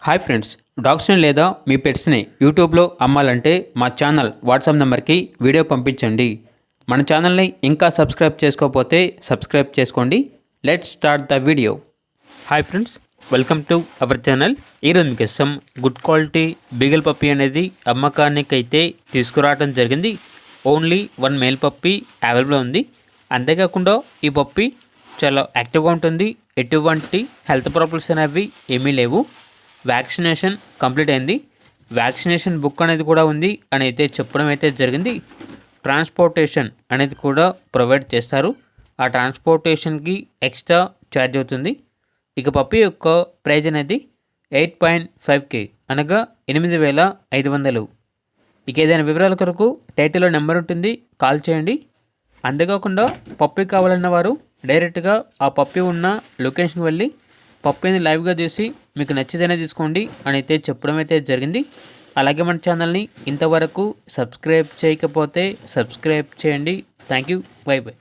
Hi friends, డాగ్స్ని లేదా మీ పెట్స్ని యూట్యూబ్లో అమ్మాలంటే మా ఛానల్ వాట్సాప్ నెంబర్కి వీడియో పంపించండి. మన ఛానల్ని ఇంకా సబ్స్క్రైబ్ చేసుకోకపోతే సబ్స్క్రైబ్ చేసుకోండి. Let's start the video. Hi friends, welcome to our channel. ఈరోజు మీకోసం గుడ్ క్వాలిటీ బీగల్ పప్పీ అనేది అమ్మకానికి అయితే తీసుకురావడం జరిగింది. ఓన్లీ 1 మేల్ పప్పీ అవైలబుల్ ఉంది. అంతేకాకుండా ఈ పప్పీ చాలా యాక్టివ్గా ఉంటుంది. ఎటువంటి హెల్త్ ప్రాబ్లమ్స్ అనేవి ఏమీ లేవు. వ్యాక్సినేషన్ కంప్లీట్ అయింది. వ్యాక్సినేషన్ బుక్ అనేది కూడా ఉంది అని అయితే చెప్పడం అయితే జరిగింది. ట్రాన్స్పోర్టేషన్ అనేది కూడా ప్రొవైడ్ చేస్తారు. ఆ ట్రాన్స్పోర్టేషన్కి ఎక్స్ట్రా ఛార్జ్ అవుతుంది. ఇక పప్పీ యొక్క ప్రైజ్ అనేది 8.5K అనగా 8,500. ఇక ఏదైనా వివరాల కొరకు టైటిల్లో నెంబర్ ఉంటుంది, కాల్ చేయండి. అంతేకాకుండా పప్పీ కావాలన్న వారు డైరెక్ట్గా ఆ పప్పీ ఉన్న లొకేషన్కి వెళ్ళి పప్పీని లైవ్గా చూసి మీకు నచ్చితేనే తీసుకోండి అని అయితే చెప్పడం అయితే జరిగింది. అలాగే మన ఛానల్ని ఇంతవరకు సబ్స్క్రైబ్ చేయకపోతే సబ్స్క్రైబ్ చేయండి. Thank you. By by.